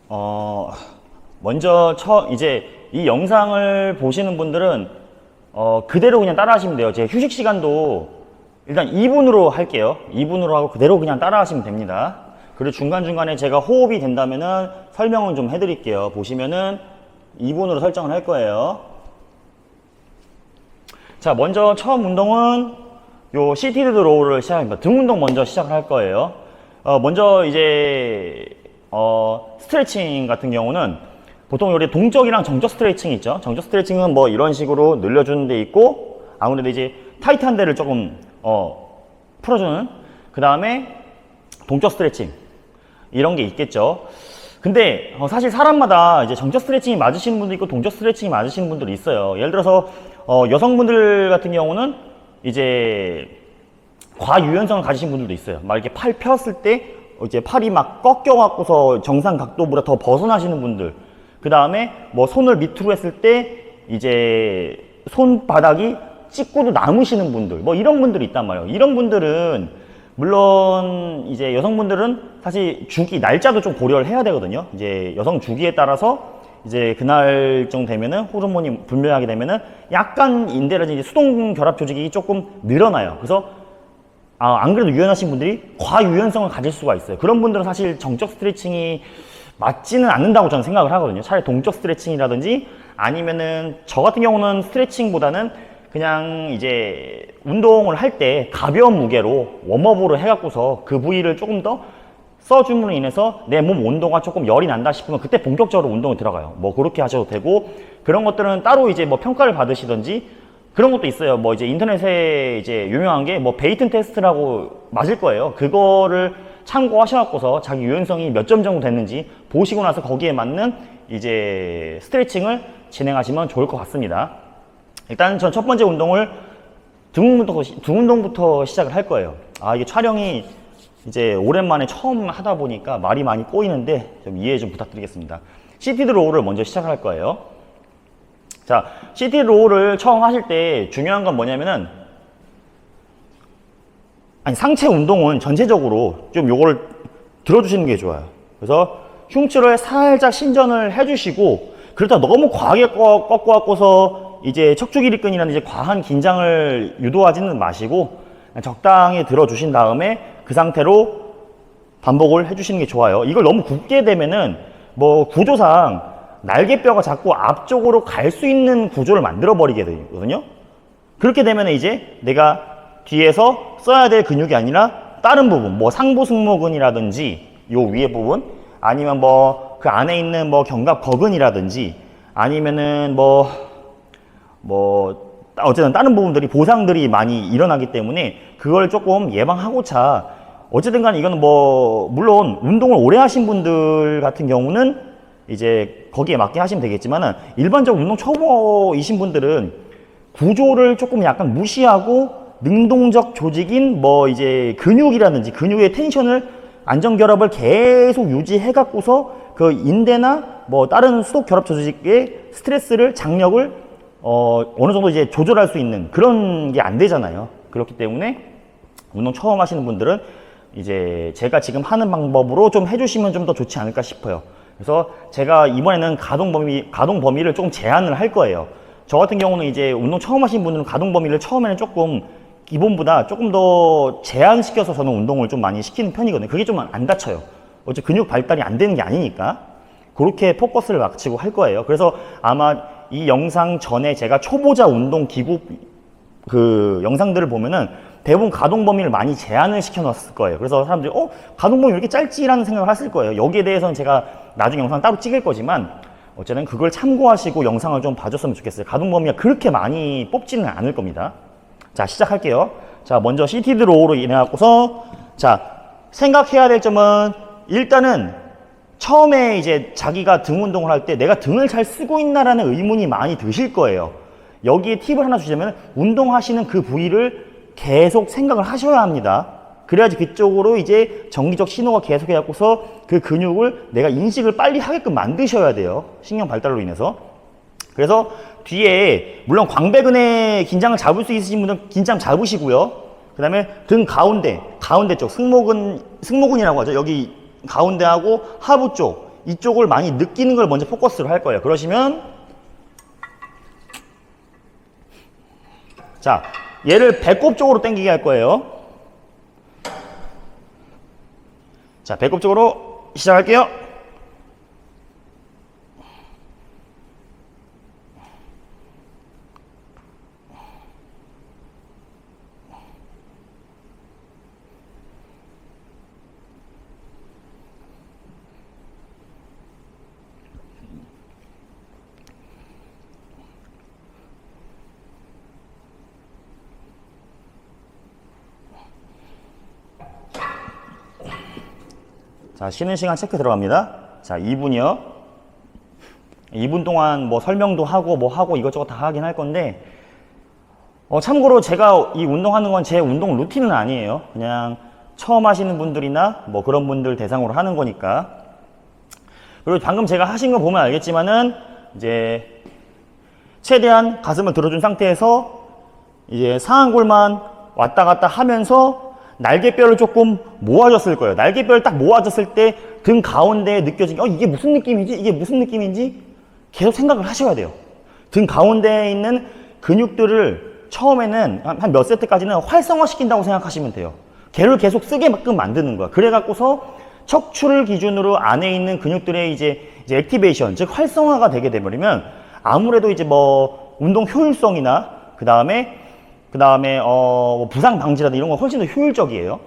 어, 먼저 이제 이 영상을 보시는 분들은 그대로 그냥 따라 하시면 돼요. 제 휴식 시간도 일단 2분으로 할게요. 2분으로 하고 그대로 그냥 따라 하시면 됩니다. 그리고 중간중간에 제가 호흡이 된다면은 설명은 좀 해드릴게요. 보시면은 2분으로 설정을 할 거예요. 자, 먼저 처음 운동은 요 시티드 로우를 시작합니다. 등 운동 먼저 시작을 할 거예요. 먼저 이제 스트레칭 같은 경우는 보통 우리 동적이랑 정적 스트레칭 있죠. 정적 스트레칭은 뭐 이런 식으로 늘려주는 데 있고, 아무래도 이제 타이트한 데를 조금 풀어주는, 그 다음에 동적 스트레칭 이런 게 있겠죠. 근데 사실 사람마다 이제 정적 스트레칭이 맞으시는 분도 있고 동적 스트레칭이 맞으시는 분들이 있어요. 예를 들어서 여성분들 같은 경우는 이제 과유연성을 가지신 분들도 있어요. 막 이렇게 팔 폈을 때 이제 팔이 막 꺾여 갖고서 정상 각도보다 더 벗어나시는 분들, 그 다음에 뭐 손을 밑으로 했을 때 이제 손바닥이 찍고도 남으시는 분들, 뭐 이런 분들이 있단 말이에요. 이런 분들은 물론 이제 여성분들은 사실 주기 날짜도 좀 고려를 해야 되거든요. 이제 여성 주기에 따라서 이제 그날쯤 되면은 호르몬이 분비하게 되면은 약간 인대라든지 수동 결합 조직이 조금 늘어나요. 그래서 안 그래도 유연하신 분들이 과유연성을 가질 수가 있어요. 그런 분들은 사실 정적 스트레칭이 맞지는 않는다고 저는 생각을 하거든요. 차라리 동적 스트레칭이라든지 아니면은 저 같은 경우는 스트레칭보다는 그냥 이제 운동을 할 때 가벼운 무게로 웜업으로 해갖고서 그 부위를 조금 더 써줌으로 인해서 내 몸 온도가 조금 열이 난다 싶으면 그때 본격적으로 운동에 들어가요. 뭐 그렇게 하셔도 되고, 그런 것들은 따로 이제 뭐 평가를 받으시든지 그런 것도 있어요. 뭐 이제 인터넷에 이제 유명한 게 뭐 베이튼 테스트라고 맞을 거예요. 그거를 참고하셔갖고서 자기 유연성이 몇 점 정도 됐는지 보시고 나서 거기에 맞는 이제 스트레칭을 진행하시면 좋을 것 같습니다. 일단 전 첫 번째 운동을 등 운동부터 시작을 할 거예요. 이게 촬영이 이제 오랜만에 처음 하다 보니까 말이 많이 꼬이는데 좀 이해 좀 부탁드리겠습니다. 시티드 로우를 먼저 시작을 할 거예요. 자, 시티드 로우를 처음 하실 때 중요한 건 뭐냐면은, 상체 운동은 전체적으로 좀 요거를 들어주시는 게 좋아요. 그래서 흉추를 살짝 신전을 해주시고, 그렇다 너무 과하게 꺾어갖고서 이제 척추기립근이라는 이제 과한 긴장을 유도하지는 마시고 적당히 들어주신 다음에 그 상태로 반복을 해주시는 게 좋아요. 이걸 너무 굽게 되면은 뭐 구조상 날개뼈가 자꾸 앞쪽으로 갈 수 있는 구조를 만들어 버리게 되거든요. 그렇게 되면 이제 내가 뒤에서 써야 될 근육이 아니라 다른 부분, 뭐 상부 승모근이라든지 요 위에 부분, 아니면 뭐 그 안에 있는 뭐 견갑거근이라든지 아니면은 어쨌든 다른 부분들이 보상들이 많이 일어나기 때문에 그걸 조금 예방하고자, 어쨌든 간에 이거는 뭐 물론 운동을 오래 하신 분들 같은 경우는 이제 거기에 맞게 하시면 되겠지만은, 일반적으로 운동 초보이신 분들은 구조를 조금 약간 무시하고 능동적 조직인 뭐 이제 근육이라든지 근육의 텐션을 안정결합을 계속 유지해 갖고서 그 인대나 뭐 다른 수독 결합 조직의 스트레스를 장력을 어느 정도 이제 조절할 수 있는 그런 게 안 되잖아요. 그렇기 때문에 운동 처음 하시는 분들은 이제 제가 지금 하는 방법으로 좀 해주시면 좀 더 좋지 않을까 싶어요. 그래서 제가 이번에는 가동 범위를 조금 제한을 할 거예요. 저 같은 경우는 이제 운동 처음 하신 분들은 가동 범위를 처음에는 조금 기본보다 조금 더 제한시켜서 저는 운동을 좀 많이 시키는 편이거든요. 그게 좀 안 다쳐요. 어차피 근육 발달이 안 되는 게 아니니까. 그렇게 포커스를 맞추고 할 거예요. 그래서 아마 이 영상 전에 제가 초보자 운동 기구 그 영상들을 보면은 대부분 가동 범위를 많이 제한을 시켜 놨을 거예요. 그래서 사람들이 가동 범위 왜 이렇게 짧지라는 생각을 하실 거예요. 여기에 대해서는 제가 나중에 영상 따로 찍을 거지만 어쨌든 그걸 참고하시고 영상을 좀 봐줬으면 좋겠어요. 가동 범위가 그렇게 많이 뽑지는 않을 겁니다. 자, 시작할게요. 자, 먼저 시티드 로우로 인해 갖고서, 자, 생각해야 될 점은 일단은 처음에 이제 자기가 등 운동을 할 때 내가 등을 잘 쓰고 있나라는 의문이 많이 드실 거예요. 여기에 팁을 하나 주자면, 운동하시는 그 부위를 계속 생각을 하셔야 합니다. 그래야지 그쪽으로 이제 정기적 신호가 계속 해갖고서 그 근육을 내가 인식을 빨리 하게끔 만드셔야 돼요. 신경 발달로 인해서. 그래서 뒤에 물론 광배근에 긴장을 잡을 수 있으신 분들은 긴장 잡으시고요. 그 다음에 등 가운데 쪽 승모근이라고 하죠. 여기 가운데하고 하부 쪽 이쪽을 많이 느끼는 걸 먼저 포커스로 할 거예요. 그러시면 자, 얘를 배꼽 쪽으로 당기게 할 거예요. 자, 배꼽 쪽으로 시작할게요. 자, 쉬는 시간 체크 들어갑니다. 자, 2분이요. 2분 동안 뭐 설명도 하고 뭐 하고 이것저것 다 하긴 할 건데, 참고로 제가 이 운동하는 건 제 운동 루틴은 아니에요. 그냥 처음 하시는 분들이나 뭐 그런 분들 대상으로 하는 거니까. 그리고 방금 제가 하신 거 보면 알겠지만은 이제 최대한 가슴을 들어준 상태에서 이제 상완골만 왔다 갔다 하면서 날개뼈를 조금 모아줬을 거예요. 날개뼈를 딱 모아줬을 때 등 가운데에 느껴진 이게 무슨 느낌이지? 이게 무슨 느낌인지 계속 생각을 하셔야 돼요. 등 가운데에 있는 근육들을 처음에는 한 몇 세트까지는 활성화시킨다고 생각하시면 돼요. 걔를 계속 쓰게끔 만드는 거야. 그래갖고서 척추를 기준으로 안에 있는 근육들의 이제 액티베이션, 즉 활성화가 되게 돼버리면 아무래도 이제 뭐 운동 효율성이나 그 다음에 뭐 부상 방지라든지 이런 거 훨씬 더 효율적이에요.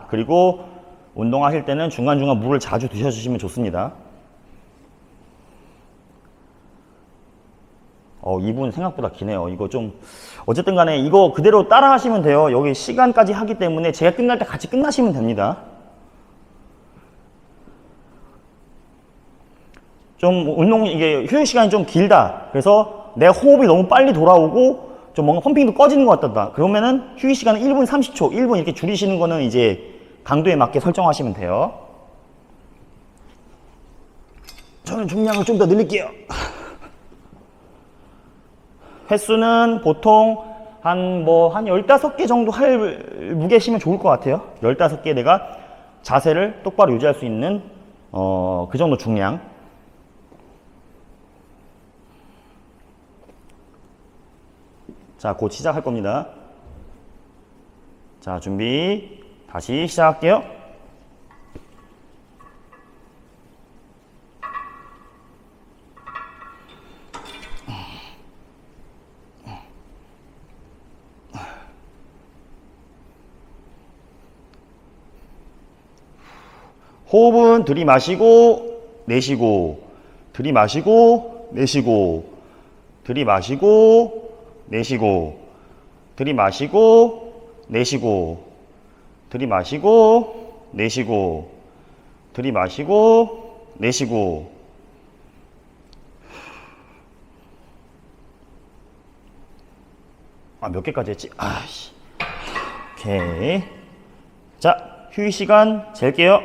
그리고 운동하실 때는 중간중간 물을 자주 드셔주시면 좋습니다. 2분 생각보다 기네요. 이거 좀 어쨌든 간에 이거 그대로 따라 하시면 돼요. 여기 시간까지 하기 때문에 제가 끝날 때 같이 끝나시면 됩니다. 좀 운동 이게 휴식 시간이 좀 길다. 그래서 내 호흡이 너무 빨리 돌아오고 좀 뭔가 펌핑도 꺼지는 것 같다. 그러면은 휴식 시간은 1분 30초, 1분 이렇게 줄이시는 거는 이제 강도에 맞게 설정하시면 돼요. 저는 중량을 좀 더 늘릴게요. 횟수는 보통 한 15개 정도 할 무게시면 좋을 것 같아요. 15개 내가 자세를 똑바로 유지할 수 있는 그 정도 중량. 자, 곧 시작할 겁니다. 자, 준비. 다시 시작할게요. 호흡은 들이마시고 내쉬고, 들이마시고 내쉬고, 들이마시고 내쉬고, 들이마시고 내쉬고, 들이마시고 내쉬고, 들이마시고 내쉬고. 몇 개까지 했지? 오케이. 자, 휴식 시간 잴게요.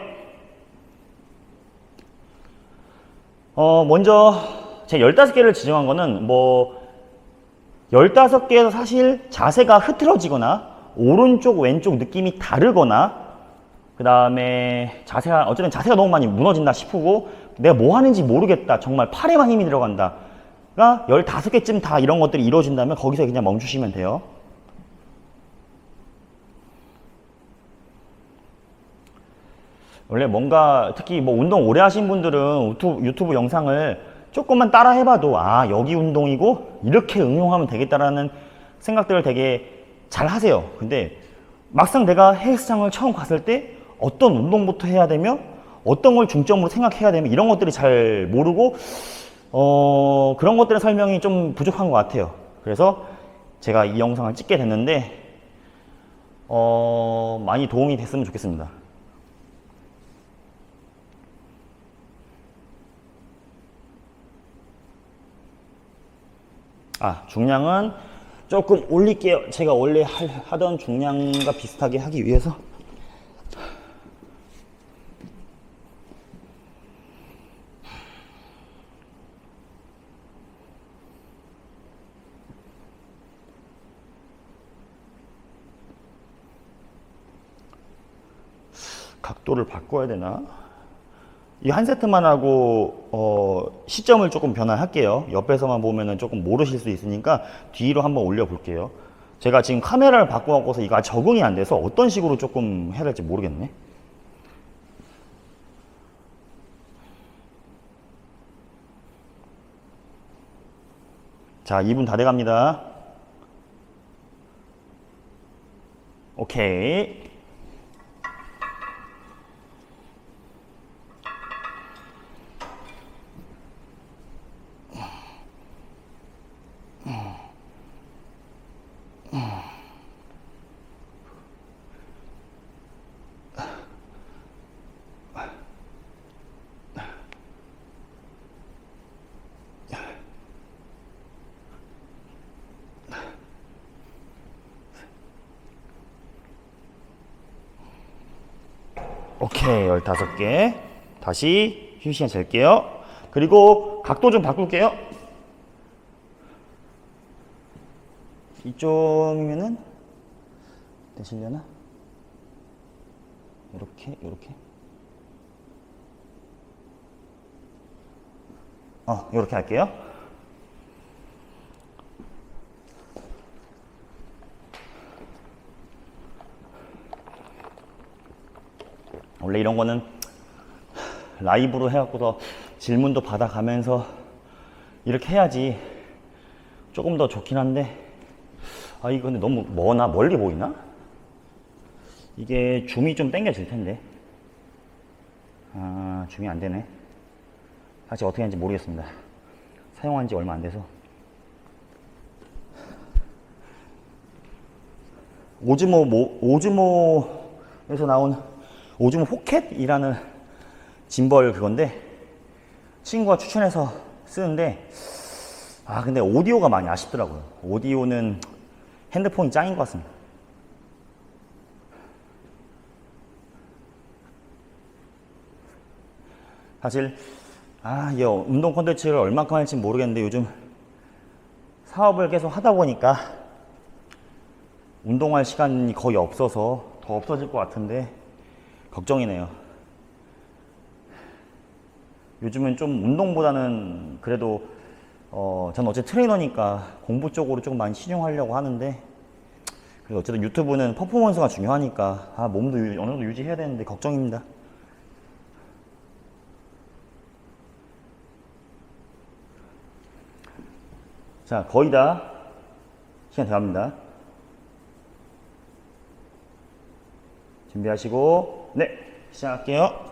먼저 제가 15개를 지정한 거는 15개에서 사실 자세가 흐트러지거나 오른쪽 왼쪽 느낌이 다르거나 그 다음에 어쨌든 자세가 너무 많이 무너진다 싶고 내가 뭐 하는지 모르겠다, 정말 팔에만 힘이 들어간다 가 15개쯤 다 이런 것들이 이루어진다면 거기서 그냥 멈추시면 돼요. 원래 뭔가 특히 운동 오래 하신 분들은 유튜브 영상을 조금만 따라 해봐도 여기 운동이고 이렇게 응용하면 되겠다라는 생각들을 되게 잘 하세요. 근데 막상 내가 헬스장을 처음 갔을 때 어떤 운동부터 해야 되며 어떤 걸 중점으로 생각해야 되며 이런 것들이 잘 모르고 그런 것들의 설명이 좀 부족한 것 같아요. 그래서 제가 이 영상을 찍게 됐는데 많이 도움이 됐으면 좋겠습니다. 중량은 조금 올릴게요. 제가 원래 하던 중량과 비슷하게 하기 위해서. 각도를 바꿔야 되나? 이 한 세트만 하고 시점을 조금 변화할게요. 옆에서만 보면은 조금 모르실 수 있으니까 뒤로 한번 올려 볼게요. 제가 지금 카메라를 바꿔갖고서 이거 적응이 안 돼서 어떤 식으로 조금 해야 될지 모르겠네. 자, 2분 다 돼갑니다. 오케이. 오케이, 15개. 다시 휴식 시간 잴게요. 그리고 각도 좀 바꿀게요. 이쪽이면은 되시려나? 이렇게, 이렇게. 이렇게 할게요. 원래 이런 거는 라이브로 해갖고서 질문도 받아가면서 이렇게 해야지 조금 더 좋긴 한데, 이거 근데 너무 머나? 멀리 보이나? 이게 줌이 좀 당겨질 텐데. 줌이 안 되네. 사실 어떻게 하는지 모르겠습니다. 사용한 지 얼마 안 돼서. 오즈모에서 나온 오즈모 포켓이라는 짐벌 그건데, 친구가 추천해서 쓰는데, 근데 오디오가 많이 아쉽더라고요. 오디오는 핸드폰이 짱인 것 같습니다. 사실 이 운동 콘텐츠를 얼마큼 할지 모르겠는데, 요즘 사업을 계속 하다 보니까 운동할 시간이 거의 없어서 더 없어질 것 같은데 걱정이네요. 요즘은 좀 운동보다는 그래도 저는 어쨌든 트레이너니까 공부 쪽으로 조금 많이 신용하려고 하는데, 그래도 어쨌든 유튜브는 퍼포먼스가 중요하니까 몸도 어느 정도 유지해야 되는데 걱정입니다. 자, 거의 다 시간 돼갑니다. 준비하시고, 네, 시작할게요.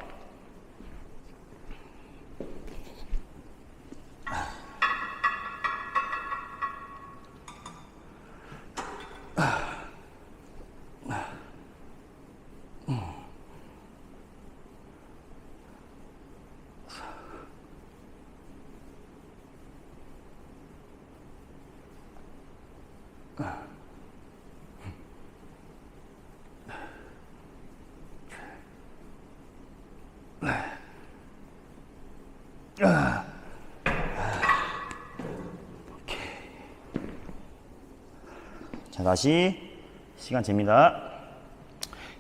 자, 다시 시간 잽니다.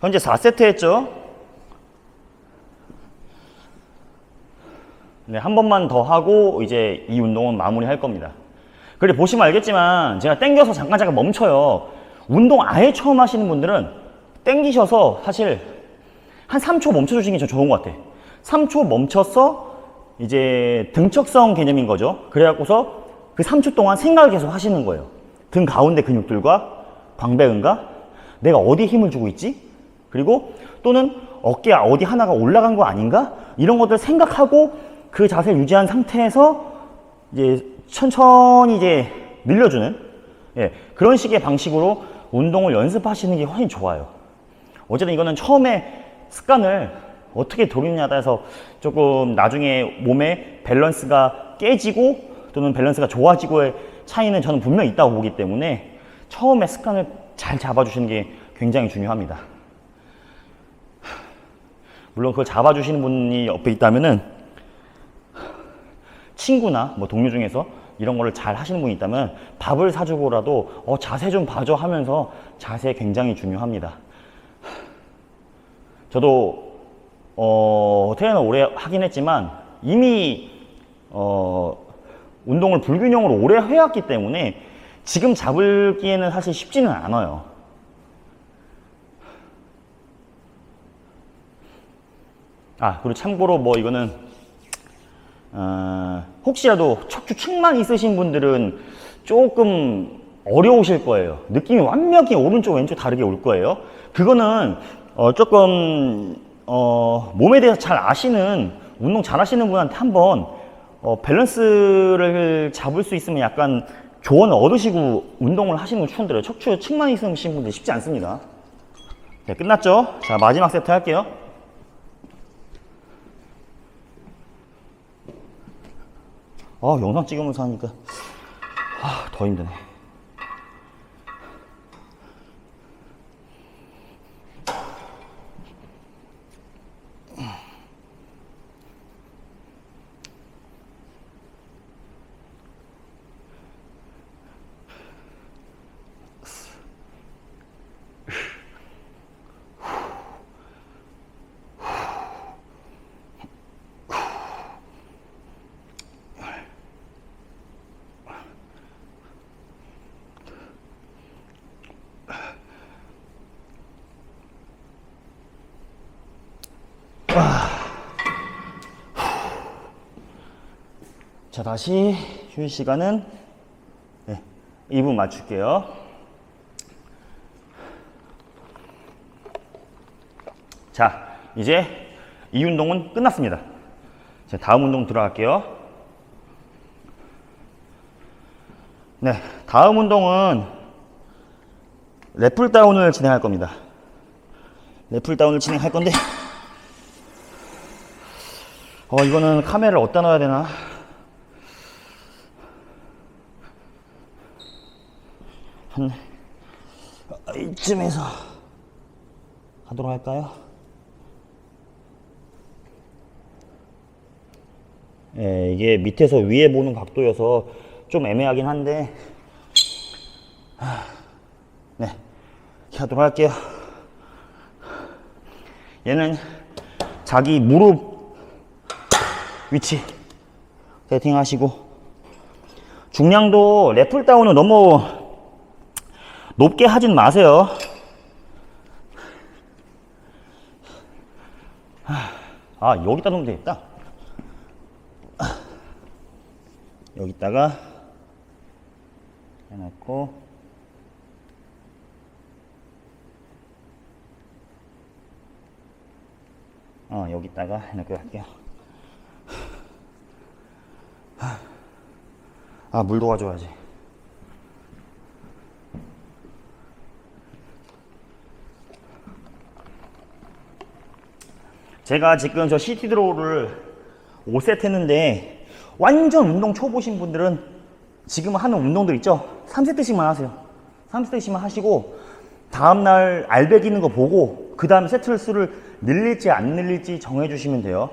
현재 4세트 했죠? 네, 한 번만 더 하고 이제 이 운동은 마무리 할 겁니다. 그래, 보시면 알겠지만 제가 땡겨서 잠깐 멈춰요. 운동 아예 처음 하시는 분들은 땡기셔서 사실 한 3초 멈춰주시는 게 좋은 것 같아. 3초 멈춰서 이제 등척성 개념인 거죠. 그래갖고서 그 3초 동안 생각을 계속 하시는 거예요. 등 가운데 근육들과 광배근과 내가 어디에 힘을 주고 있지? 그리고 또는 어깨 어디 하나가 올라간 거 아닌가? 이런 것들 생각하고 그 자세를 유지한 상태에서 이제 천천히 이제 늘려주는, 그런 식의 방식으로 운동을 연습하시는 게 훨씬 좋아요. 어쨌든 이거는 처음에 습관을 어떻게 들이느냐에 따라서 조금 나중에 몸의 밸런스가 깨지고 또는 밸런스가 좋아지고의 차이는 저는 분명히 있다고 보기 때문에 처음에 습관을 잘 잡아주시는 게 굉장히 중요합니다. 물론 그걸 잡아주시는 분이 옆에 있다면은, 친구나 뭐 동료 중에서 이런 거를 잘 하시는 분이 있다면 밥을 사주고라도 자세 좀 봐줘 하면서, 자세 굉장히 중요합니다. 저도 트레이너 오래 하긴 했지만 이미 운동을 불균형으로 오래 해왔기 때문에 지금 잡을기에는 사실 쉽지는 않아요. 그리고 참고로 뭐 이거는 혹시라도 척추 측만 있으신 분들은 조금 어려우실 거예요. 느낌이 완벽히 오른쪽 왼쪽 다르게 올 거예요. 그거는 조금 몸에 대해서 잘 아시는 운동 잘 하시는 분한테 한번 밸런스를 잡을 수 있으면 약간 조언을 얻으시고 운동을 하시는 걸 추천드려요. 척추 측만 있으신 분들 쉽지 않습니다. 네, 끝났죠? 자, 마지막 세트 할게요. 영상 찍으면서 하니까 더 힘드네. 자, 다시 휴식 시간은 2분 맞출게요. 자, 이제 이 운동은 끝났습니다. 자, 다음 운동 들어갈게요. 네, 다음 운동은 랩풀 다운을 진행할 겁니다. 랩풀 다운을 진행할 건데 이거는 카메라를 어디다 놔야 되나? 이쯤에서 하도록 할까요? 이게 밑에서 위에 보는 각도여서 좀 애매하긴 한데 네, 이렇게 하도록 할게요. 얘는 자기 무릎 위치 세팅하시고 중량도 랩풀 다운은 너무 높게 하진 마세요. 여기다 놓으면 되겠다. 여기다가 해놓고 여기다가 해놓고 할게요. 물도 가져와야지. 제가 지금 저 CT 드로우를 5세트 했는데 완전 운동 초보신 분들은 지금 하는 운동들 있죠? 3세트씩만 하세요. 3세트씩만 하시고 다음날 알백 있는 거 보고 그 다음 세트 수를 늘릴지 안 늘릴지 정해주시면 돼요.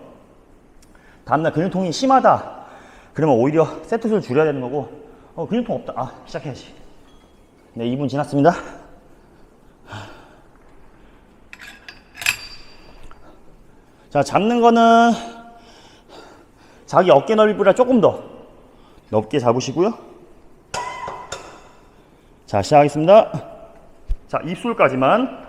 다음날 근육통이 심하다 그러면 오히려 세트 수를 줄여야 되는 거고 근육통 없다. 시작해야지. 네, 2분 지났습니다. 자, 잡는 거는 자기 어깨 넓이보다 조금 더 넓게 잡으시고요. 자, 시작하겠습니다. 자, 입술까지만.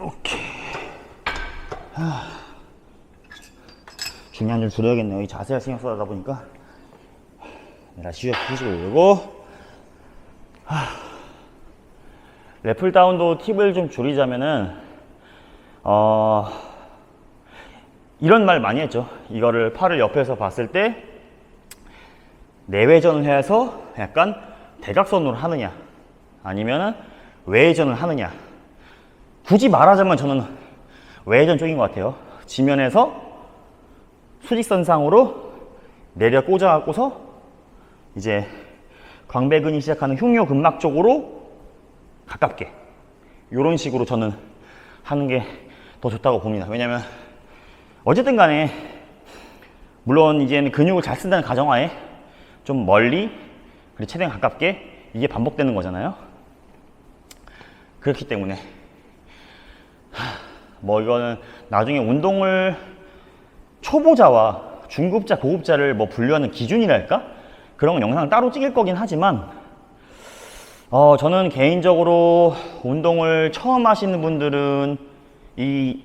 오케이. 중량 좀 줄여야겠네요. 이 자세를 신경 써다 보니까. 다시 휴식을 올리고. 랩풀 다운도 팁을 좀 줄이자면은, 이런 말 많이 했죠. 이거를 팔을 옆에서 봤을 때, 내외전을 해서 약간 대각선으로 하느냐, 아니면은 외회전을 하느냐. 굳이 말하자면 저는 외회전 쪽인 것 같아요. 지면에서 수직선상으로 내려 꽂아갖고서 이제 광배근이 시작하는 흉요근막 쪽으로 가깝게 이런 식으로 저는 하는 게 더 좋다고 봅니다. 왜냐면 어쨌든 간에 물론 이제는 근육을 잘 쓴다는 가정하에 좀 멀리 그리고 최대한 가깝게 이게 반복되는 거잖아요. 그렇기 때문에 뭐 이거는 나중에 운동을 초보자와 중급자, 고급자를 뭐 분류하는 기준이랄까? 그런 영상을 따로 찍을 거긴 하지만 저는 개인적으로 운동을 처음 하시는 분들은 이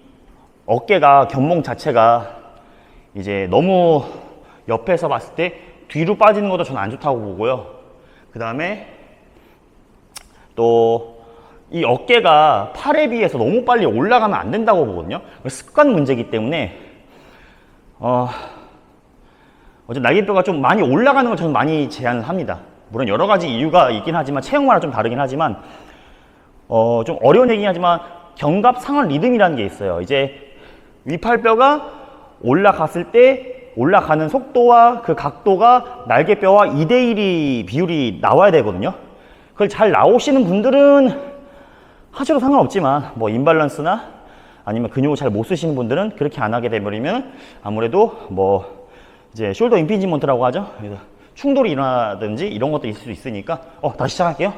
어깨가 견봉 자체가 이제 너무 옆에서 봤을 때 뒤로 빠지는 것도 저는 안 좋다고 보고요. 그 다음에 또 이 어깨가 팔에 비해서 너무 빨리 올라가면 안 된다고 보거든요. 습관 문제이기 때문에 어제 날개뼈가 좀 많이 올라가는 걸 저는 많이 제한을 합니다. 물론 여러 가지 이유가 있긴 하지만 체형마다 좀 다르긴 하지만 좀 어려운 얘기긴 하지만 견갑 상완 리듬이라는 게 있어요. 이제 위팔뼈가 올라갔을 때 올라가는 속도와 그 각도가 날개뼈와 2대1이 비율이 나와야 되거든요. 그걸 잘 나오시는 분들은 하셔도 상관없지만 뭐 임밸런스나 아니면 근육을 잘 못 쓰시는 분들은 그렇게 안 하게 되버리면 아무래도 뭐 이제 숄더 임피지먼트라고 하죠. 그래서 충돌이 일어나든지 이런 것도 있을 수 있으니까 다시 시작할게요.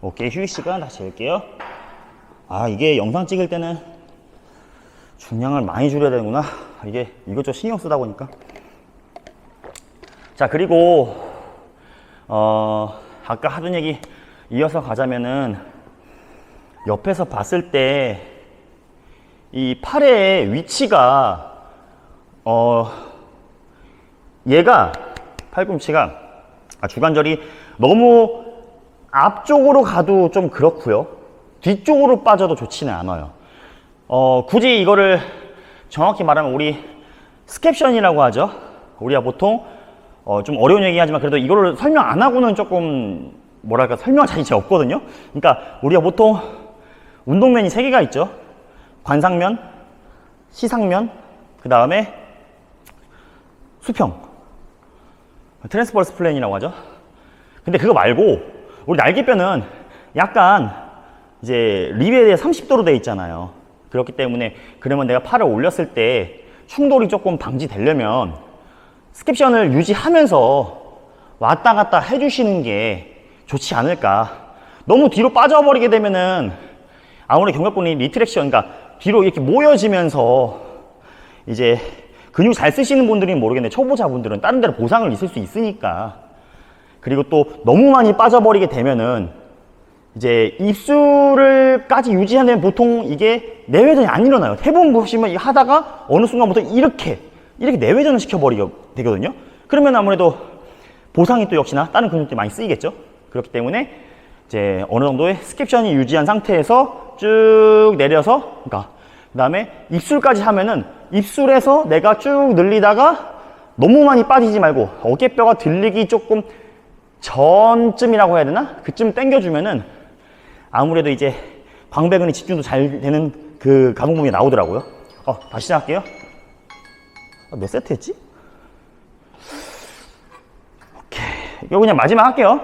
오케이, 휴식 시간 다시 재울게요. 이게 영상 찍을 때는 중량을 많이 줄여야 되는구나. 이게 이것저것 신경 쓰다 보니까. 자, 그리고 아까 하던 얘기 이어서 가자면은 옆에서 봤을 때 이 팔의 위치가 얘가 팔꿈치가 주관절이 너무 앞쪽으로 가도 좀 그렇고요. 뒤쪽으로 빠져도 좋지는 않아요. 굳이 이거를 정확히 말하면 우리 스캡션이라고 하죠. 우리가 보통 좀 어려운 얘기하지만 그래도 이거를 설명 안 하고는 조금 뭐랄까 설명할 자신이 없거든요. 그러니까 우리가 보통 운동면이 3개가 있죠. 관상면, 시상면, 그 다음에 수평, 트랜스버스 플레인이라고 하죠. 근데 그거 말고 우리 날개뼈는 약간 이제 립에 대해 30도로 되어 있잖아요. 그렇기 때문에 그러면 내가 팔을 올렸을 때 충돌이 조금 방지되려면 스캡션을 유지하면서 왔다 갔다 해주시는 게 좋지 않을까. 너무 뒤로 빠져버리게 되면은 아무리 견갑근이 리트랙션, 그러니까 뒤로 이렇게 모여지면서 이제 근육 잘 쓰시는 분들은 모르겠는데 초보자분들은 다른 데로 보상을 있을 수 있으니까. 그리고 또 너무 많이 빠져버리게 되면은 이제 입술을까지 유지하는 보통 이게 내외전이 안 일어나요. 대부분 보시면 이거 하다가 어느 순간부터 이렇게 내외전을 시켜버리게 되거든요. 그러면 아무래도 보상이 또 역시나 다른 근육들이 많이 쓰이겠죠. 그렇기 때문에 이제 어느 정도의 스캡션이 유지한 상태에서 쭉 내려서, 그러니까 그 다음에 입술까지 하면은 입술에서 내가 쭉 늘리다가 너무 많이 빠지지 말고 어깨뼈가 들리기 조금 전쯤이라고 해야 되나? 그쯤 당겨주면은 아무래도 이제 광배근이 집중도 잘 되는 그 가동 부분이 나오더라고요. 다시 시작할게요. 몇 세트 했지? 오케이. 이거 그냥 마지막 할게요.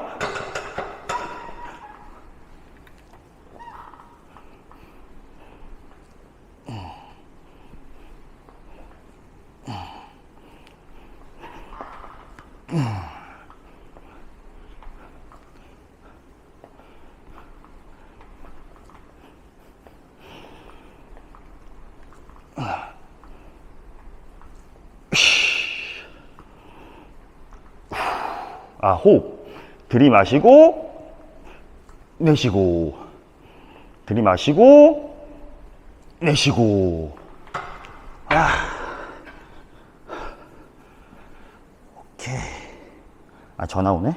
호흡. 들이마시고 내쉬고 들이마시고 내쉬고. 오케이. 전화 오네.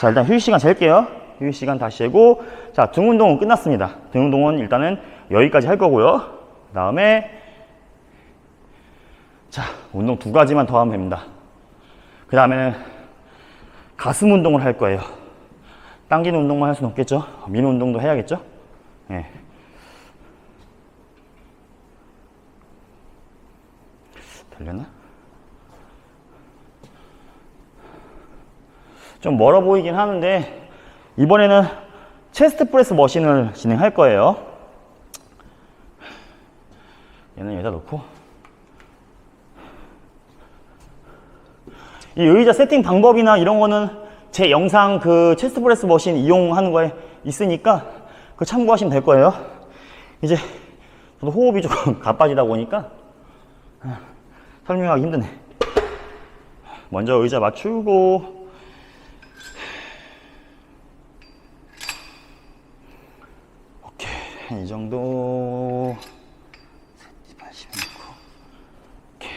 자, 일단 휴식 시간 잴게요. 휴식 시간 다시 재고. 자, 등 운동은 끝났습니다. 등 운동은 일단은 여기까지 할 거고요. 그 다음에 자, 운동 2가지만 더 하면 됩니다. 그 다음에는 가슴 운동을 할 거예요. 당기는 운동만 할 수는 없겠죠. 미는 운동도 해야겠죠. 네. 되려나? 좀 멀어 보이긴 하는데 이번에는 체스트 프레스 머신을 진행할 거예요. 얘는 여기다 놓고, 이 의자 세팅 방법이나 이런 거는 제 영상 그 체스트 프레스 머신 이용하는 거에 있으니까 그 참고하시면 될 거예요. 이제 저도 호흡이 조금 가빠지다 보니까 설명하기 힘드네. 먼저 의자 맞추고, 오케이, 이 정도. 80 넣고. 오케이.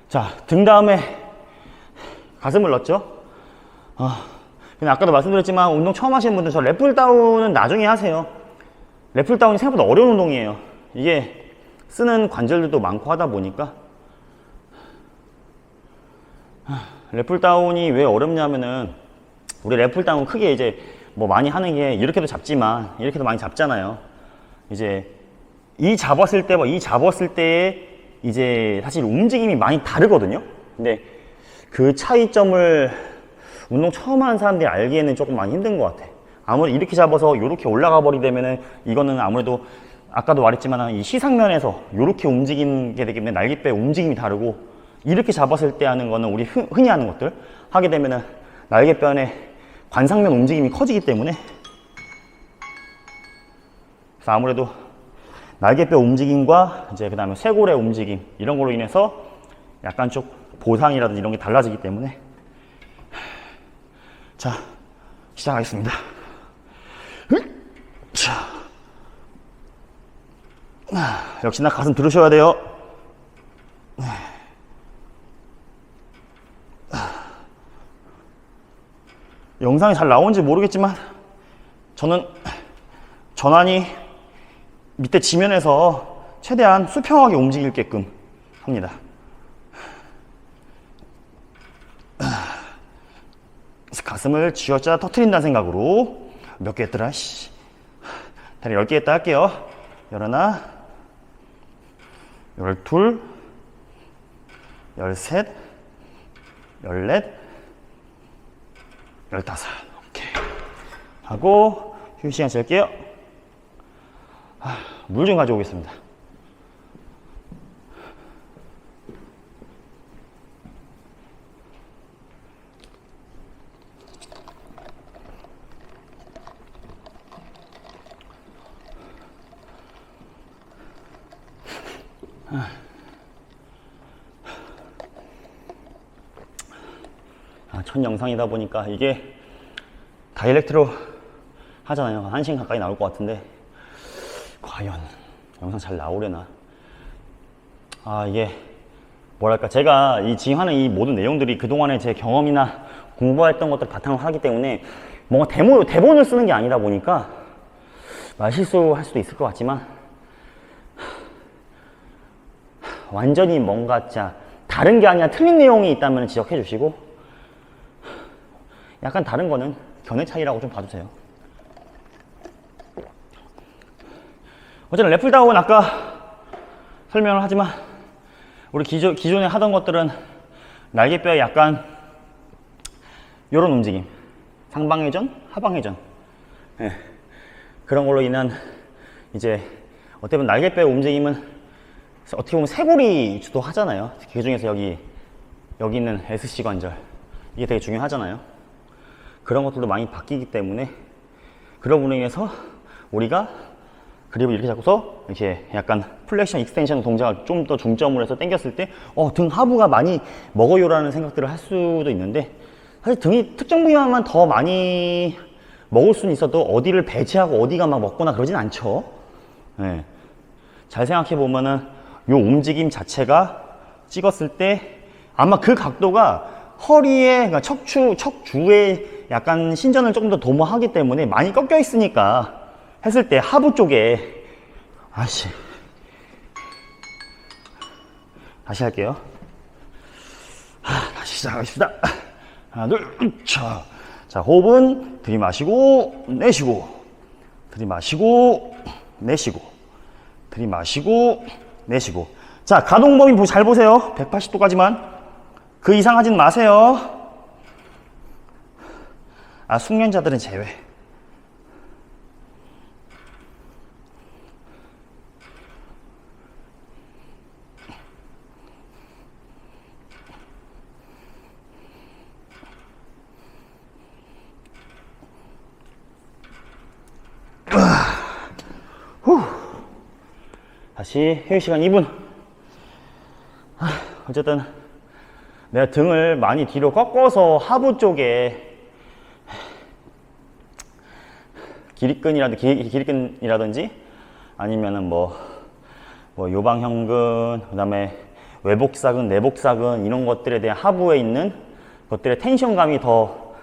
자, 등 다음에 가슴을 넣었죠. 근데 아까도 말씀드렸지만 운동 처음 하시는 분들 저 랩풀 다운은 나중에 하세요. 랩풀 다운이 생각보다 어려운 운동이에요. 이게 쓰는 관절들도 많고 하다 보니까. 랩풀 다운이 왜 어렵냐면은, 우리 랩풀 다운 크게 이제 뭐 많이 하는 게 이렇게도 잡지만 이렇게도 많이 잡잖아요. 이제 이 잡았을 때와 이 잡았을 때의 이제 사실 움직임이 많이 다르거든요. 근데 그 차이점을 운동 처음 하는 사람들이 알기에는 조금 많이 힘든 것 같아. 아무래도 이렇게 잡아서 이렇게 올라가 버리되면은 이거는 아무래도 아까도 말했지만 이 시상면에서 이렇게 움직이게 되기 때문에 날개뼈의 움직임이 다르고, 이렇게 잡았을 때 하는 거는 우리 흔히 하는 것들 하게 되면은 날개뼈의 관상면 움직임이 커지기 때문에, 그래서 아무래도 날개뼈 움직임과 이제 그 다음에 쇄골의 움직임 이런 걸로 인해서 약간 좀 보상이라든지 이런 게 달라지기 때문에. 자, 시작하겠습니다. 자, 역시나 가슴 들으셔야 돼요. 영상이 잘 나오는지 모르겠지만 저는 전환이 밑에 지면에서 최대한 수평하게 움직이게끔 합니다. 그래서 가슴을 쥐어짜 터트린다는 생각으로 몇 개 했더라, 씨. 다리 10개 했다 할게요. 11, 12, 13, 14, 15. 오케이. 하고 휴식 시간 잴게요. 물 좀 가져오겠습니다. 첫 영상이다 보니까 이게 다이렉트로 하잖아요. 1시간 가까이 나올 것 같은데 과연 영상 잘 나오려나. 이게 뭐랄까, 제가 지금 하는 이 모든 내용들이 그동안의 제 경험이나 공부했던 것들 바탕으로 하기 때문에 뭔가 대본을 쓰는 게 아니다 보니까 말실수할 수도 있을 것 같지만, 완전히 뭔가 진짜 다른 게 아니라 틀린 내용이 있다면 지적해 주시고, 약간 다른 거는 견해 차이라고 좀 봐주세요. 어쨌든 랩풀 다운 아까 설명을 하지만 우리 기존에 하던 것들은 날개뼈에 약간 요런 움직임, 상방회전, 하방회전, 그런 걸로 인한 이제 어떻게 보면 날개뼈의 움직임은 어떻게 보면 쇄골이 주도하잖아요. 그 중에서 여기 있는 SC 관절, 이게 되게 중요하잖아요. 그런 것들도 많이 바뀌기 때문에, 그런 부분에 의해서 우리가 그립을 이렇게 잡고서 이렇게 약간 플렉션 익스텐션 동작을 좀 더 중점으로 해서 당겼을 때 등 하부가 많이 먹어요라는 생각들을 할 수도 있는데, 사실 등이 특정 부위만 더 많이 먹을 수는 있어도 어디를 배제하고 어디가 막 먹거나 그러진 않죠. 네. 잘 생각해 보면은 요 움직임 자체가 찍었을 때 아마 그 각도가 허리에, 그러니까 척추에 약간 신전을 조금 더 도모하기 때문에 많이 꺾여 있으니까 했을 때 하부 쪽에, 다시 할게요. 다시 시작하겠습니다. 하나, 둘, 자, 호흡은 들이마시고, 내쉬고, 들이마시고, 내쉬고, 들이마시고, 내쉬고. 자, 가동 범위 잘 보세요. 180도까지만. 그 이상 하진 마세요. 숙련자들은 제외. 다시 회의 시간 2분. 어쨌든 내가 등을 많이 뒤로 꺾어서 하부 쪽에 기립근이라든지 아니면은 뭐 요방형근, 그 다음에 외복사근, 내복사근 이런 것들에 대한 하부에 있는 것들의 텐션감이 더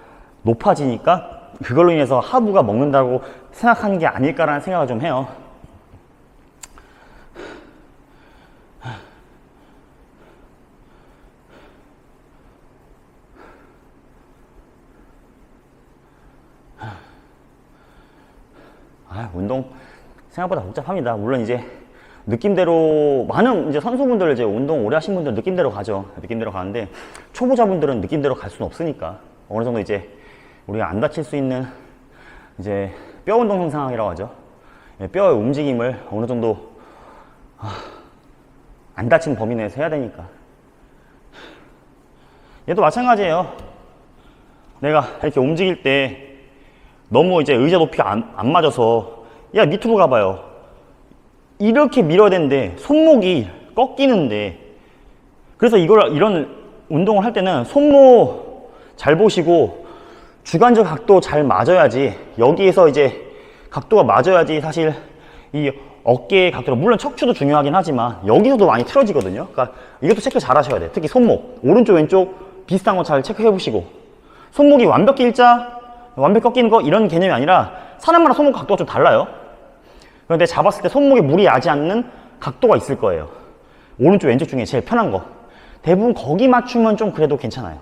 높아지니까 그걸로 인해서 하부가 먹는다고 생각하는 게 아닐까라는 생각을 좀 해요. 운동 생각보다 복잡합니다. 물론 이제 느낌대로 많은 이제 선수분들, 이제 운동 오래 하신 분들 느낌대로 가죠. 느낌대로 가는데 초보자분들은 느낌대로 갈 수는 없으니까 어느 정도 이제 우리가 안 다칠 수 있는 이제 뼈 운동 형상이라고 하죠. 뼈의 움직임을 어느 정도 안 다친 범위 내에서 해야 되니까. 얘도 마찬가지예요. 내가 이렇게 움직일 때 너무 이제 의자 높이가 안 맞아서, 야, 밑으로 가봐요. 이렇게 밀어야 되는데 손목이 꺾이는데, 그래서 이런 운동을 할 때는 손목 잘 보시고 주관적 각도 잘 맞아야지, 여기에서 이제 각도가 맞아야지 사실 이 어깨의 각도가, 물론 척추도 중요하긴 하지만 여기서도 많이 틀어지거든요. 그러니까 이것도 체크 잘 하셔야 돼요. 특히 손목, 오른쪽 왼쪽 비슷한 거 잘 체크해 보시고, 손목이 완벽히 일자, 완벽히 꺾이는 거 이런 개념이 아니라 사람마다 손목 각도가 좀 달라요. 그런데 잡았을 때 손목에 무리 가지 않는 각도가 있을 거예요. 오른쪽 왼쪽 중에 제일 편한 거. 대부분 거기 맞추면 좀 그래도 괜찮아요.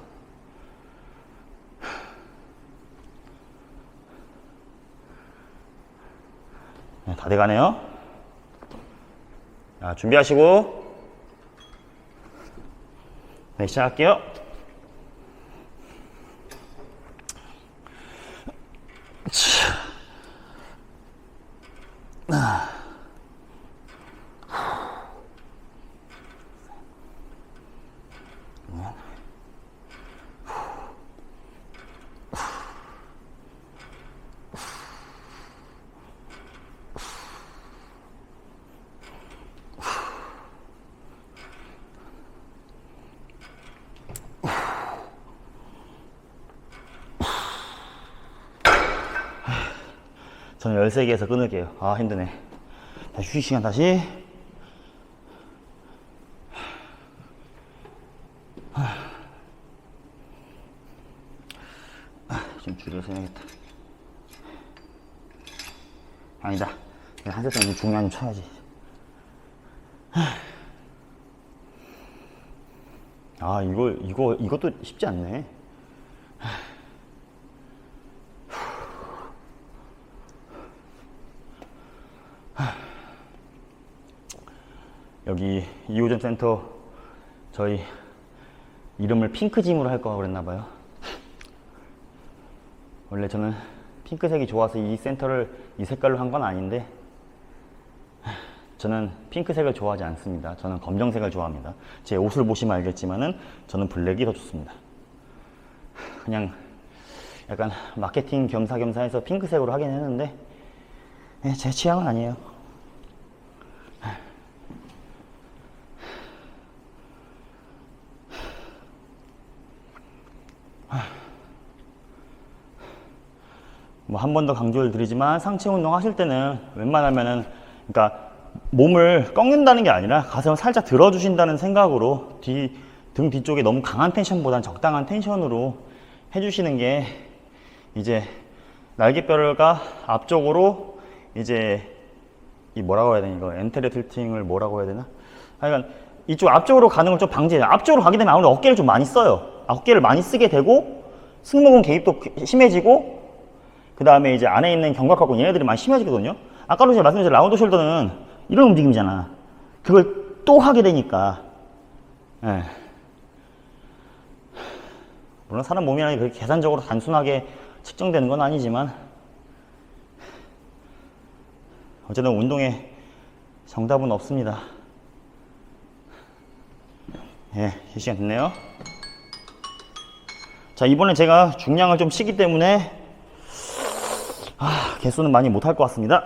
네, 다 돼가네요. 자, 준비하시고 네, 시작할게요. 저는 13개에서 끊을게요. 힘드네. 다시 휴식 시간 다시. 좀 줄여서 해야겠다. 아니다. 한 세트 중요한 좀 쳐야지. 이것도 쉽지 않네. 여기 2호점 센터 저희 이름을 핑크짐으로 할 거 그랬나봐요. 원래 저는 핑크색이 좋아서 이 센터를 이 색깔로 한 건 아닌데, 저는 핑크색을 좋아하지 않습니다. 저는 검정색을 좋아합니다. 제 옷을 보시면 알겠지만은 저는 블랙이 더 좋습니다. 그냥 약간 마케팅 겸사겸사 해서 핑크색으로 하긴 했는데 제 취향은 아니에요. 뭐 한 번 더 강조를 드리지만 상체 운동 하실 때는 웬만하면은 그러니까 몸을 꺾는다는 게 아니라 가슴을 살짝 들어주신다는 생각으로 등 뒤쪽에 너무 강한 텐션보다는 적당한 텐션으로 해주시는 게 이제 날개뼈가 앞쪽으로 이제 이 뭐라고 해야 되나 이거 엔테레 틸팅을 뭐라고 해야 되나 하여간 이쪽 앞쪽으로 가는 걸 좀 방지해요. 앞쪽으로 가게 되면 아무래도 어깨를 좀 많이 써요. 어깨를 많이 쓰게 되고 승모근 개입도 심해지고 그 다음에 이제 안에 있는 견갑하고 얘네들이 많이 심해지거든요. 아까도 제가 말씀드린 라운드 숄더는 이런 움직임이잖아. 그걸 또 하게 되니까. 예. 물론 사람 몸이라는 게 그렇게 계산적으로 단순하게 측정되는 건 아니지만 어쨌든 운동에 정답은 없습니다. 예, 이 시간 됐네요. 자, 이번에 제가 중량을 좀 치기 때문에 개수는 많이 못할 것 같습니다.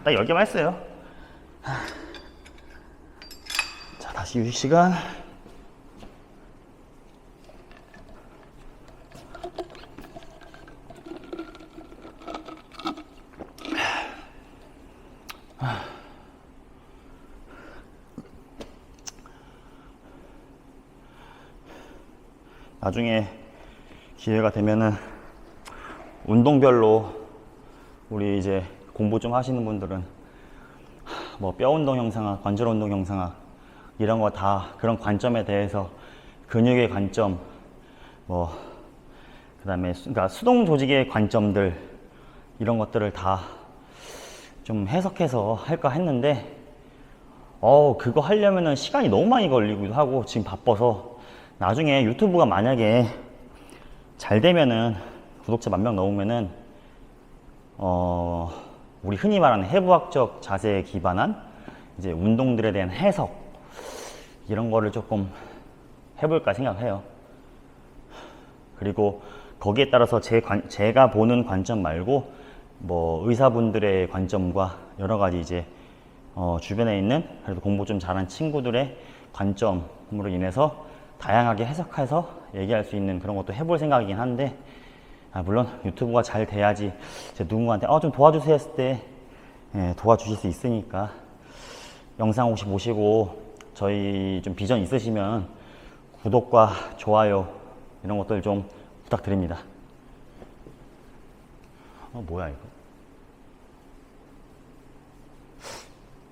딱 10개만 했어요. 자, 다시 휴식 시간. 나중에 기회가 되면은 운동별로 우리 이제 공부 좀 하시는 분들은 뭐 뼈 운동 형상학, 관절 운동 형상학 이런 거 다 그런 관점에 대해서 근육의 관점, 뭐 그다음에 그러니까 수동 조직의 관점들 이런 것들을 다 좀 해석해서 할까 했는데 그거 하려면은 시간이 너무 많이 걸리기도 하고 지금 바빠서 나중에 유튜브가 만약에 잘 되면은 구독자 10,000명 넘으면은 우리 흔히 말하는 해부학적 자세에 기반한 이제 운동들에 대한 해석 이런 거를 조금 해볼까 생각해요. 그리고 거기에 따라서 제가 보는 관점 말고 뭐 의사분들의 관점과 여러 가지 이제 주변에 있는 그래도 공부 좀 잘한 친구들의 관점으로 인해서 다양하게 해석해서 얘기할 수 있는 그런 것도 해볼 생각이긴 한데 물론 유튜브가 잘 돼야지 누군가한테 좀 도와주세요 했을 때 도와주실 수 있으니까 영상 혹시 보시고 저희 좀 비전 있으시면 구독과 좋아요 이런 것들 좀 부탁드립니다. 뭐야 이거?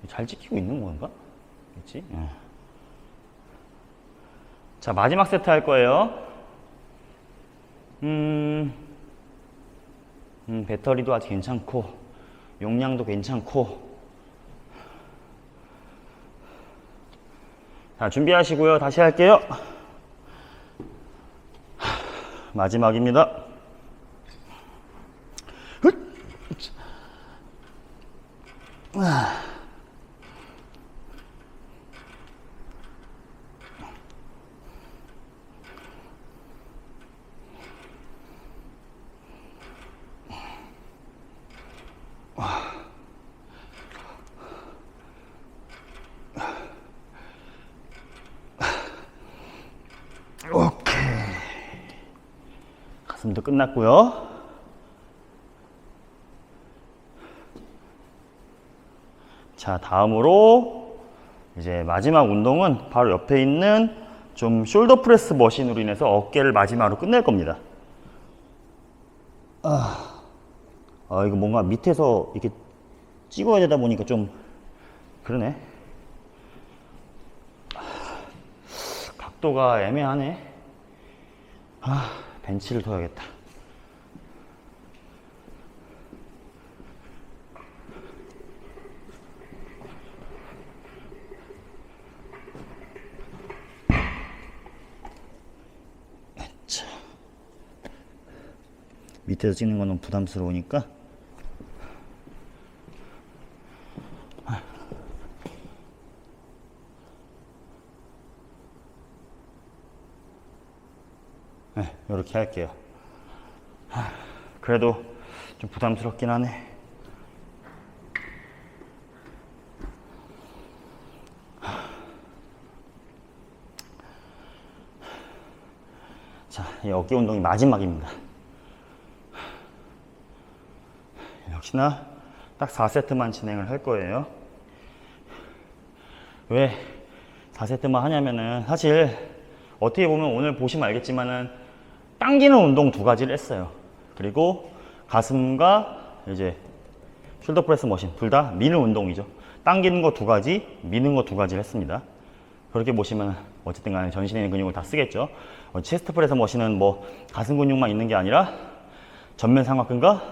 잘 찍히고 있는 건가? 그렇지? 자, 마지막 세트 할 거예요. 배터리도 아주 괜찮고 용량도 괜찮고. 자, 준비하시고요. 다시 할게요. 마지막입니다. 오케이. 가슴도 끝났고요. 자, 다음으로 이제 마지막 운동은 바로 옆에 있는 좀 숄더 프레스 머신으로 인해서 어깨를 마지막으로 끝낼 겁니다. 이거 뭔가 밑에서 이렇게 찍어야 되다 보니까 좀 그러네. 각도가 애매하네. 벤치를 둬야겠다. 밑에서 찍는 건 너무 부담스러우니까. 네, 이렇게 할게요. 그래도 좀 부담스럽긴 하네. 자, 이 어깨 운동이 마지막입니다. 역시나 딱 4세트만 진행을 할 거예요. 왜 4세트만 하냐면은, 사실 어떻게 보면 오늘 보시면 알겠지만은 당기는 운동 두 가지를 했어요. 그리고 가슴과 이제 숄더 프레스 머신 둘 다 미는 운동이죠. 당기는 거 두 가지, 미는 거 두 가지를 했습니다. 그렇게 보시면 어쨌든 간에 전신에 있는 근육을 다 쓰겠죠. 체스트 프레스 머신은 뭐 가슴 근육만 있는 게 아니라 전면 삼각근과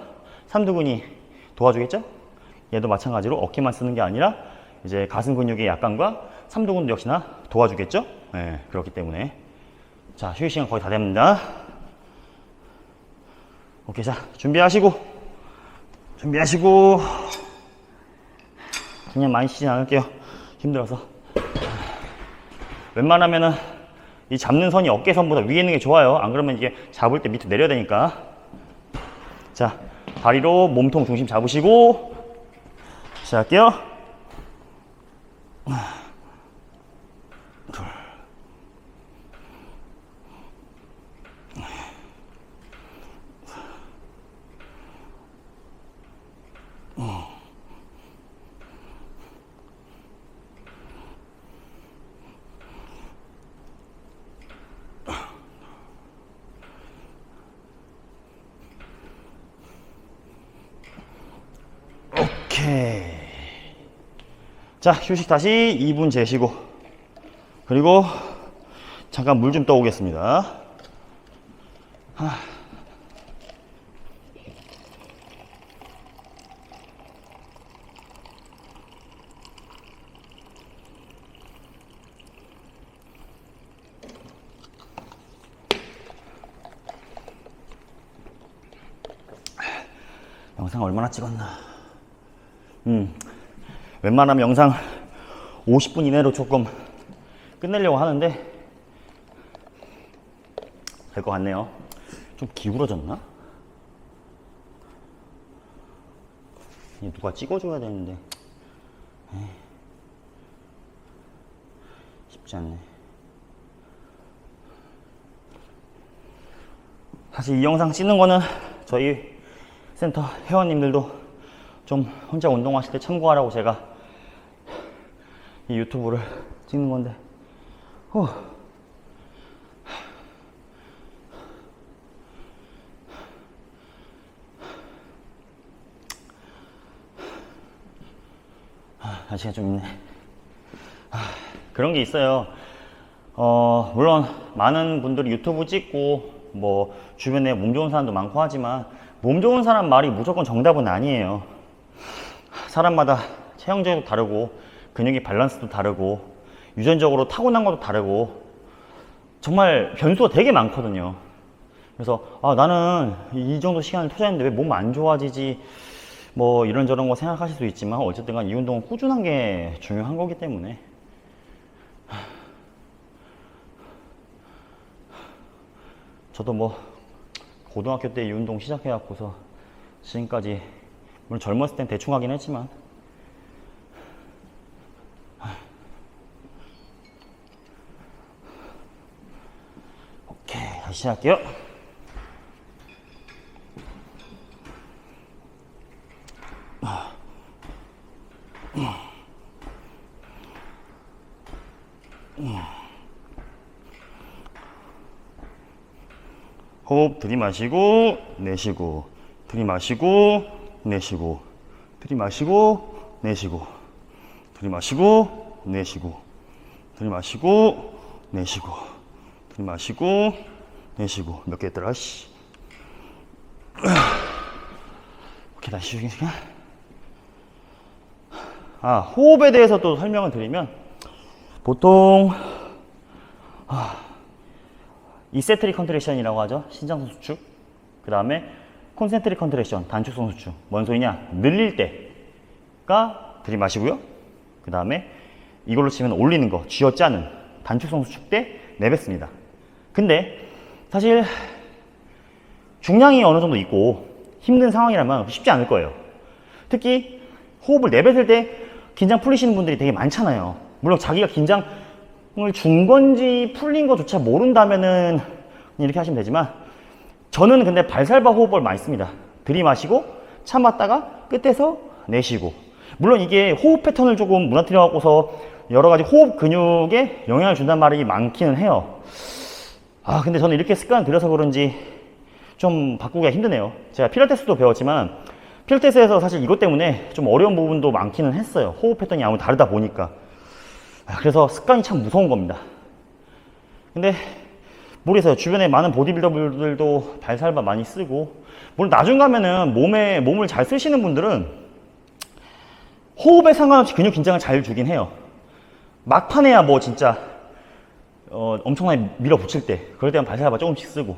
삼두근이 도와주겠죠. 얘도 마찬가지로 어깨만 쓰는 게 아니라 이제 가슴 근육의 약간과 삼두근도 역시나 도와주겠죠. 네, 그렇기 때문에. 자, 휴식 시간 거의 다 됩니다. 오케이, 자, 준비하시고 그냥 많이 쉬진 않을게요. 힘들어서. 웬만하면은 이 잡는 선이 어깨선보다 위에 있는 게 좋아요. 안 그러면 이게 잡을 때 밑으로 내려야 되니까. 자, 다리로 몸통 중심 잡으시고 시작할게요. 둘. 오케이. 자, 휴식 다시 2분 재시고, 그리고 잠깐 물 좀 떠오겠습니다. 영상 얼마나 찍었나? 웬만하면 영상 50분 이내로 조금 끝내려고 하는데 될 것 같네요. 좀 기울어졌나? 누가 찍어줘야 되는데 쉽지 않네. 사실 이 영상 찍는 거는 저희 센터 회원님들도 좀 혼자 운동하실 때 참고하라고 제가 이 유튜브를 찍는 건데, 날씨가 좀 있네. 그런 게 있어요. 물론 많은 분들이 유튜브 찍고 뭐 주변에 몸 좋은 사람도 많고 하지만 몸 좋은 사람 말이 무조건 정답은 아니에요. 사람마다 체형적도 다르고 근육의 밸런스도 다르고 유전적으로 타고난 것도 다르고 정말 변수가 되게 많거든요. 그래서 나는 이 정도 시간을 투자했는데 왜 몸 안 좋아지지, 뭐 이런저런 거 생각하실 수 있지만 어쨌든 간 이 운동은 꾸준한 게 중요한 거기 때문에. 저도 뭐 고등학교 때 이 운동 시작해 갖고서 지금까지, 물론 젊었을 땐 대충 하긴 했지만, 오케이, 다시 시작할게요. 호흡 들이마시고 내쉬고, 들이마시고 내쉬고, 들이마시고 내쉬고, 들이마시고 내쉬고, 들이마시고 내쉬고, 들이마시고 내쉬고. 몇 개 했더라, 씨. 오케이, 다시 쉬기 시간. 호흡에 대해서 또 설명을 드리면, 보통 2세트리 컨트랙션이라고 하죠. 신장선 수축. 그 다음에 콘센트릭 컨트랙션, 단축성 수축. 뭔 소리냐? 늘릴 때가 들이마시고요. 그 다음에 이걸로 치면 올리는 거, 쥐어짜는 단축성 수축 때 내뱉습니다. 근데 사실 중량이 어느 정도 있고 힘든 상황이라면 쉽지 않을 거예요. 특히 호흡을 내뱉을 때 긴장 풀리시는 분들이 되게 많잖아요. 물론 자기가 긴장을 준 건지 풀린 것조차 모른다면은 이렇게 하시면 되지만, 저는 근데 발살바 호흡을 많이 씁니다. 들이마시고 참았다가 끝에서 내쉬고. 물론 이게 호흡 패턴을 조금 무너뜨려 갖고서 여러 가지 호흡 근육에 영향을 준다는 말이 많기는 해요. 근데 저는 이렇게 습관을 들여서 그런지 좀 바꾸기가 힘드네요. 제가 필라테스도 배웠지만 필라테스에서 사실 이것 때문에 좀 어려운 부분도 많기는 했어요. 호흡 패턴이 아무래도 다르다 보니까. 그래서 습관이 참 무서운 겁니다. 근데 모르겠어요. 주변에 많은 보디빌더들도 발살바 많이 쓰고, 물론 나중 가면은 몸을 잘 쓰시는 분들은 호흡에 상관없이 근육 긴장을 잘 주긴 해요. 막판에야 뭐 진짜 엄청나게 밀어붙일 때, 그럴 때는 발살바 조금씩 쓰고.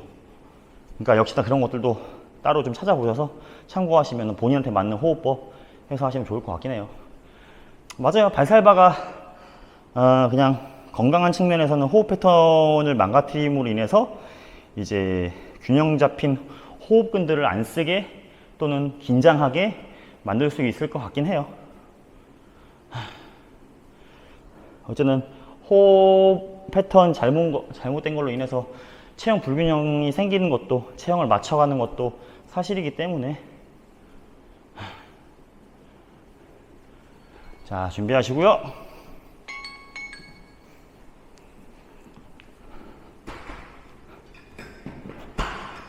그러니까 역시나 그런 것들도 따로 좀 찾아보셔서 참고하시면 본인한테 맞는 호흡법 해서 하시면 좋을 것 같긴 해요. 맞아요. 발살바가 그냥 건강한 측면에서는 호흡 패턴을 망가뜨림으로 인해서 이제 균형 잡힌 호흡근들을 안 쓰게 또는 긴장하게 만들 수 있을 것 같긴 해요. 어쨌든 호흡 패턴 잘못된 걸로 인해서 체형 불균형이 생기는 것도, 체형을 맞춰가는 것도 사실이기 때문에. 자, 준비하시고요.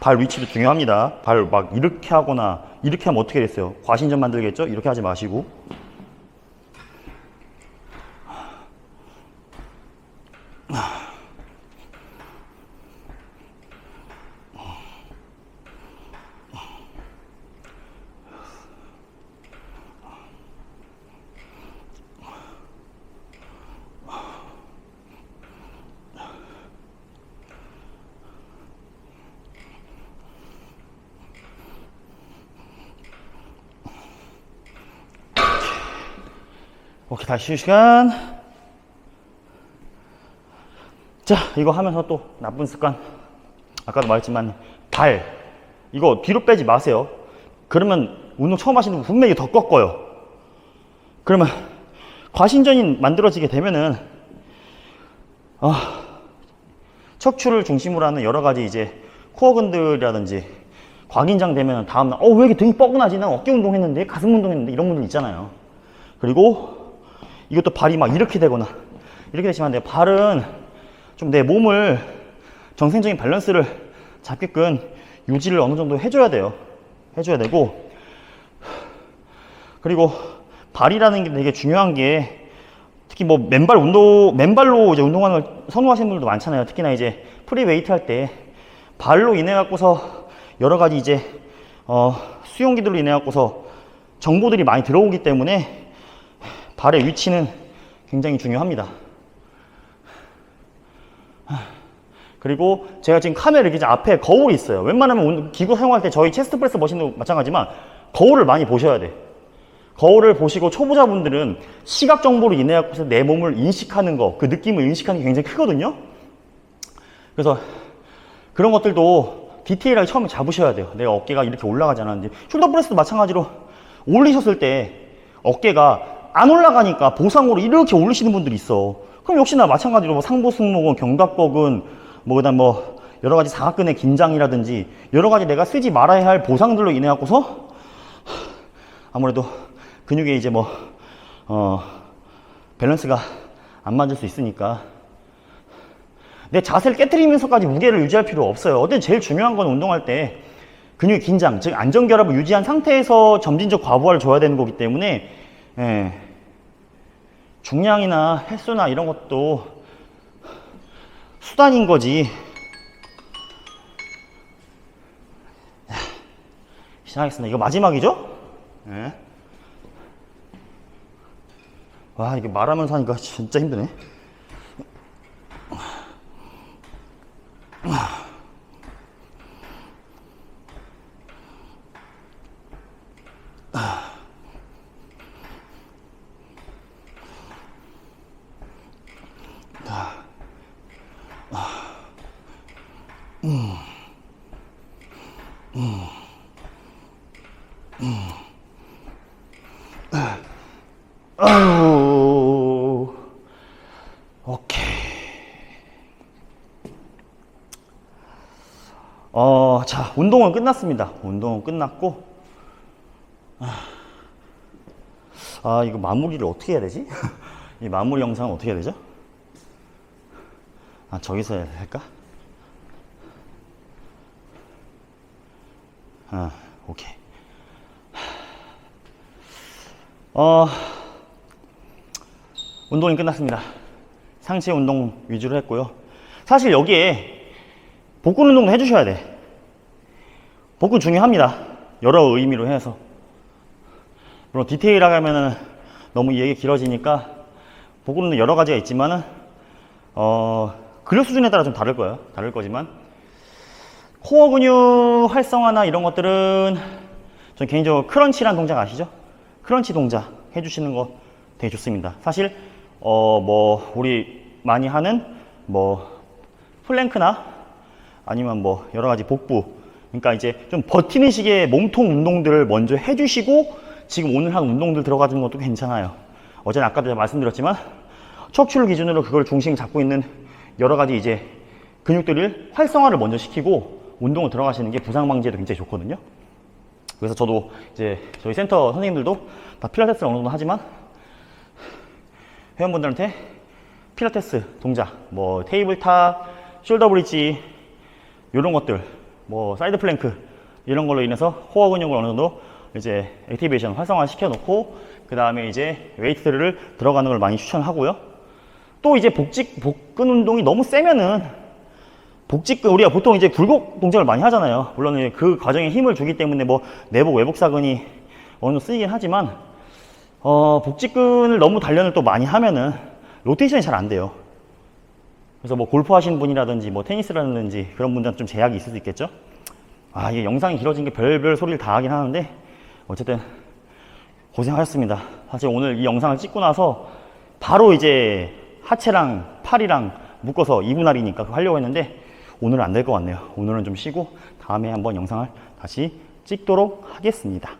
발 위치도 중요합니다. 발 막 이렇게 하거나 이렇게 하면 어떻게 됐어요? 과신전 만들겠죠? 이렇게 하지 마시고. 오케이, 다시 쉴 시간. 자, 이거 하면서 또 나쁜 습관, 아까도 말했지만 발 이거 뒤로 빼지 마세요. 그러면 운동 처음 하시는 분 분명히 더 꺾어요. 그러면 과신전이 만들어지게 되면은 척추를 중심으로 하는 여러 가지 이제 코어근들이라든지 과긴장 되면 다음날 왜 이렇게 등이 뻐근하지? 난 어깨 운동했는데, 가슴 운동했는데, 이런 분들 있잖아요. 그리고 이것도 발이 막 이렇게 되거나 이렇게 되시면 안 돼요. 발은 좀 내 몸을 정상적인 밸런스를 잡게끔 유지를 어느 정도 해줘야 돼요. 해줘야 되고, 그리고 발이라는 게 되게 중요한 게, 특히 뭐 맨발로 이제 운동하는 걸 선호하시는 분들도 많잖아요. 특히나 이제 프리웨이트 할 때 발로 인해 갖고서 여러 가지 이제 수용기들로 인해 갖고서 정보들이 많이 들어오기 때문에 발의 위치는 굉장히 중요합니다. 그리고 제가 지금 카메라 이렇게 앞에 거울이 있어요. 웬만하면 기구 사용할 때 저희 체스트 프레스 머신도 마찬가지지만 거울을 많이 보셔야 돼. 거울을 보시고 초보자분들은 시각 정보로 인해 갖고서 내 몸을 인식하는 거, 그 느낌을 인식하는 게 굉장히 크거든요. 그래서 그런 것들도 디테일하게 처음에 잡으셔야 돼요. 내가 어깨가 이렇게 올라가지 않았는지. 숄더 프레스도 마찬가지로 올리셨을 때 어깨가 안 올라가니까 보상으로 이렇게 올리시는 분들이 있어. 그럼 역시나 마찬가지로 뭐 상부 승모근, 견갑거근, 그다음 여러 가지 사각근의 긴장이라든지 여러 가지 내가 쓰지 말아야 할 보상들로 인해 갖고서 아무래도 근육에 이제 밸런스가 안 맞을 수 있으니까 내 자세를 깨트리면서까지 무게를 유지할 필요 없어요. 어쨌든 제일 중요한 건 운동할 때 근육의 긴장, 즉 안정결합을 유지한 상태에서 점진적 과부하를 줘야 되는 거기 때문에 중량이나 횟수나 이런 것도 수단인 거지. 시작하겠습니다. 이거 마지막이죠? 네. 와, 이게 말하면서 하니까 진짜 힘드네. 아유, 오케이. 자, 운동은 끝났습니다. 운동은 끝났고, 이거 마무리를 어떻게 해야 되지? 이 마무리 영상은 어떻게 해야 되죠? 저기서 해야 할까? 오케이. 운동이 끝났습니다. 상체 운동 위주로 했고요. 사실 여기에 복근 운동도 해주셔야 돼. 복근 중요합니다. 여러 의미로 해서. 물론 디테일하게 하면은 너무 이 얘기 길어지니까 복근 운동 여러 가지가 있지만은 근력 수준에 따라 좀 다를 거예요. 다를 거지만 코어 근육 활성화나 이런 것들은 전 개인적으로 크런치라는 동작 아시죠? 크런치 동작 해주시는 거 되게 좋습니다. 사실 뭐 우리 많이 하는 뭐 플랭크나 아니면 뭐 여러 가지 복부, 그러니까 이제 좀 버티는 식의 몸통 운동들을 먼저 해주시고 지금 오늘 한 운동들 들어가주는 것도 괜찮아요. 어제는 아까도 말씀드렸지만 척추를 기준으로 그걸 중심 잡고 있는 여러 가지 이제 근육들을 활성화를 먼저 시키고 운동을 들어가시는 게 부상 방지에도 굉장히 좋거든요. 그래서 저도 이제 저희 센터 선생님들도 다 필라테스를 어느 정도 하지만 회원분들한테 필라테스 동작, 뭐 테이블탑, 숄더 브릿지 이런 것들, 뭐 사이드 플랭크 이런 걸로 인해서 코어 근육을 어느 정도 이제 액티베이션 활성화 시켜 놓고 그 다음에 이제 웨이트를 들어가는 걸 많이 추천하고요. 또 이제 복근 운동이 너무 세면은 복직근, 우리가 보통 이제 굴곡 동작을 많이 하잖아요. 물론 그 과정에 힘을 주기 때문에 뭐 내복 외복 사근이 어느 정도 쓰이긴 하지만 복직근을 너무 단련을 또 많이 하면은 로테이션이 잘 안 돼요. 그래서 뭐 골프 하시는 분이라든지 뭐 테니스라든지 그런 분들은 좀 제약이 있을 수 있겠죠. 이게 영상이 길어진 게 별별 소리를 다 하긴 하는데 어쨌든 고생하셨습니다. 사실 오늘 이 영상을 찍고 나서 바로 이제 하체랑 팔이랑 묶어서 2분할이니까 그거 하려고 했는데 오늘은 안 될 것 같네요. 오늘은 좀 쉬고 다음에 한번 영상을 다시 찍도록 하겠습니다.